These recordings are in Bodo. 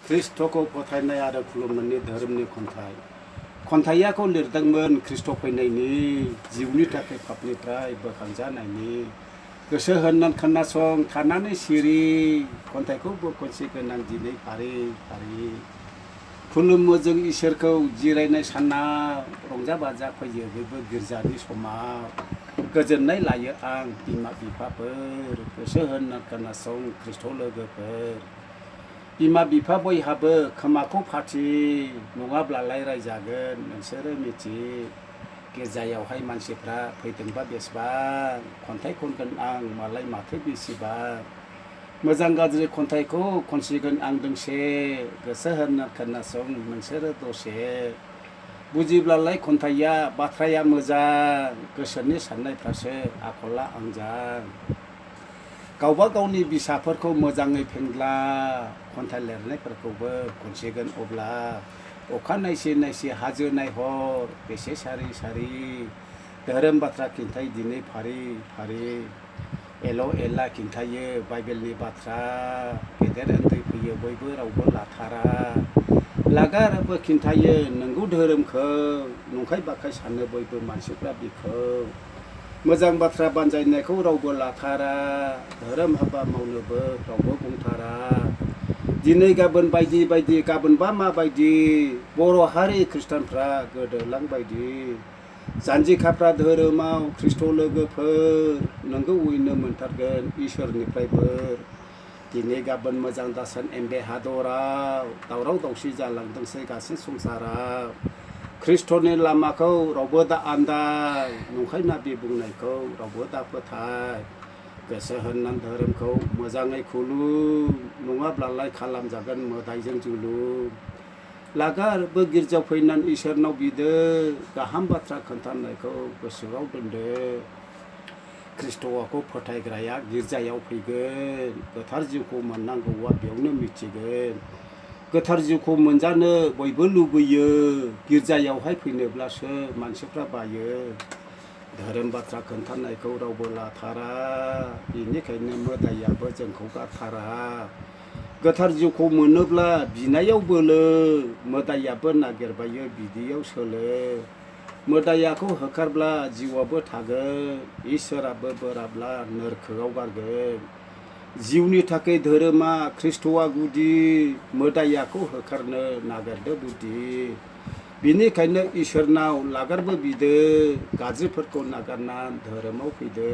ख्रिस्ट'खौ फोथायनाय आरो खुलुमनायनि धोरोमनि खन्थाइयाखौ लिरदोंमोन ख्रिस्ट' फैनायनि जिउनि थाखाय पापनिफ्राय बोखांजानायनि गोसो होनानै खोनासं थानानै सिरि खन्थाइखौबो खनसे गोनां दिनै फारि फारि खुलुमो जों इसोरखौ जिरायनाय सानाव रंजा बाजा फैयो बयबो गिर्जानि समाव गोजोननाय लायो आं बिमा बिफाफोर गोसो होनानै खोनासं ख्रिस्ट' लोगोफोर बिमा बिफा बयहाबो खोमाखौ फाथि नङाब्लालाय रायजागोन नोंसोरो मिथि गिर्जायावहाय मानसिफ्रा फैदोंबा बेसेबां खन्थाइ खनगोन आं मालाय माथो बेसेबां मोजां गाज्रि खन्थाइखौ खनसिगोन आं दोंसे गोसो होना खोनासं नोंसोरो दसे बुजिब्लालाय खन्थाइया बाथ्राया मोजां गोसोनि साननायफ्रासो आखला आंजां गावबा गावनि बिसाफोरखौ मोजाङै फेंग्ला खन्थाइ लिरनायफोरखौबो खनसिगोन अब्ला अखा नायसि नायसि हाजो नायहर बेसे सारि सारि धोरोम बाथ्रा खिन्थाय दिनै फारि फारि एल' एला खिन्थायो बाइबेलनि बाथ्रा गेदेर उन्दै फैयो बयबो रावबो लाथारा लागाराबो खिन्थायो नंगौ धोरोमखौ नंखाय बाखाय सानो बयबो मानसिफ्रा बिखौ मोजां बाथ्रा बानजायनायखौ रावबो लाथारा धोरोम हाबा मावनोबो रावबो बुंथारा दिनै गाबोन बायदि बायदि गाबोनबा माबायदि बर' हारि खृष्टानफ्रा गोदोलांबायदि जानजिखाफ्रा धोरोमाव ख्रिस्ट' लोगोफोर नोंगौ उयनो मोनथारगोन इसोरनिफ्राय बोर दिनै गाबोन मोजां दासान एम्बे हादराव दावराव दावसि जालांदोंसै गासै संसाराव ख्रिस्ट'नि लामाखौ रावबो दा आन्दाय नंखाय नाबि बुंनायखौ रावबो दा फोथाय गोसो होनानै धोरोमखौ मोजाङै खुलुम नङाब्लालाय खालामजागोन मोदायजों जुलुम लागारबो गिर्जायाव फैनानै इसोरनाव बिदो गाहाम बाथ्रा खोन्थानायखौ गोसोआव दोनदो ख्रिस्ट'खौ फोथायग्राया गिर्जायाव फैगोन गोथार जिउखौ मोननांगौआ बेयावनो मिथिगोन गोथार जिउखौ मोनजानो बयबो लुबैयो गिर्जायावहाय फैनोब्लासो मानसिफ्रा बायो धोरोम बाथ्रा खोन्थानायखौ रावबो लाथारा बेनिखायनो मोदायाबो जोंखौ गारथारा गोथार जिउखौ मोनोब्ला बिनायाव बोलो मोदायाबो नागिरबायो बिदियाव सोलो मोदायाखौ होखारब्ला जिउआबो थागोन इसोराबो बोराब्ला नोरखोआव गारगोन जिउनि थाखाय धोरोमा ख्रिस्ट'आ गुदि मोदायाखौ होखारनो नागिरदो बुद्धि बिनिखायनो इसोरनाव लागारबो बिदो गाज्रिफोरखौ नागारना धोरोमाव फैदो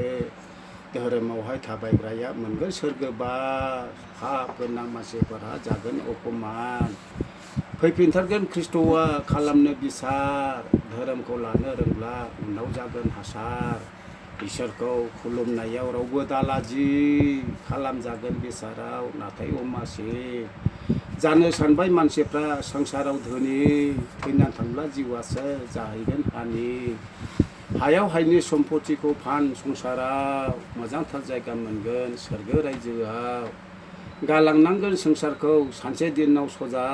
धोरोमावहाय थाबायग्राया मोनगोन सोरगोबास पाप गोनां मानसिफोरा जागोन अपमान फैफिनथारगोन ख्रिस्ट'आ खालामनो बिसार धोरोमखौ लानो रोंब्ला उनाव जागोन हासार इसोरखौ खुलुमनायाव रावबो दालाजि खालामजागोन बिसाराव नाथाय अमासि जानो सानबाय मानसिफ्रा संसाराव धोनि थैनानै थांब्ला जिउआसो जाहैगोन हानि हायाव हायनि सम्पतिखौ फान संसाराव मोजांथार जायगा मोनगोन सोरगो रायजोआव गालांनांगोन संसारखौ सानसे दिनाव सजा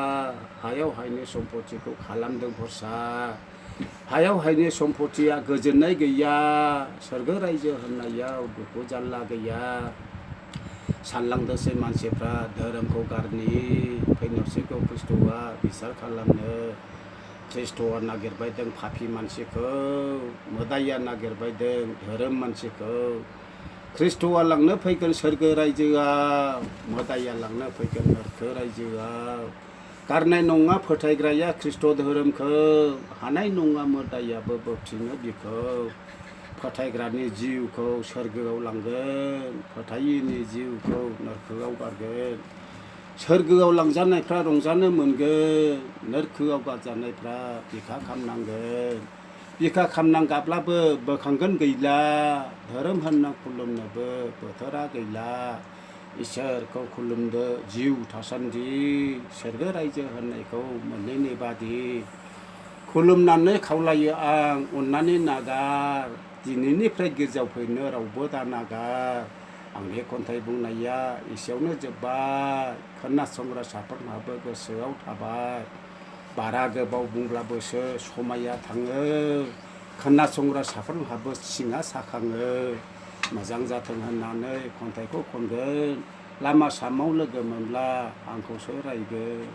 हायाव हायनि सम्पतिखौ खालामदों भरसा हायाव हायनि सम्पतिया गोजोननाय गैया सोरगो रायजो होननायाव दुखु जारला गैया सानलांदोंसै मानसिफ्रा धोरोमखौ गारनि फैनोसैखौ ख्रिस्ट'आ बिसार खालामनो ख्रिस्ट'आ नागिरबायदों पापि मानसिखौ मोदाया नागिरबायदों धोरोम मानसिखौ ख्रिस्ट'आ लांनो फैगोन सोरगो रायजोआव मोदाया लांनो फैगोन नोरखो रायजोआव गारनाय नङा फोथायग्राया ख्रिस्ट' धोरोमखौ हानाय नङा मोदायाबो बोबथिनो बिखौ फोथायग्रानि जिउखौ सोरगोआव लांगोन फोथायिनि जिउखौ नोरखोआव गारगोन सोरगोआव लांजानायफ्रा रंजानो मोनगोन नोरखोआव गारजानायफ्रा बिखा खालामनांगोन बिखा खालामनांगाब्लाबो बोखांगोन गैला धोरोम होनना खुलुमनोबो बोथोरा गैला इसोरखौ खुलुमदो जिउ थासान्दि सोरगो रायजो होननायखौ मोनैनि बादि खुलुमनानै खावलायो आं अननानै नागार दिनैनिफ्राय गिर्जायाव फैनो रावबो दा नागार आंनि खन्थाइ बुंनाया एसेयावनो जोब्बाय खोनासंग्रा साफ्रोमहाबो गोसोआव थाबाय बारा गोबाव बुंब्लाबोसो समाया थाङो खोनासंग्रा साफ्रोमहाबो सिङा साखाङो मोजां जाथों होननानै खन्थाइखौ खनगोन लामा सामाव लोगो मोनब्ला आंखौसो रायगोन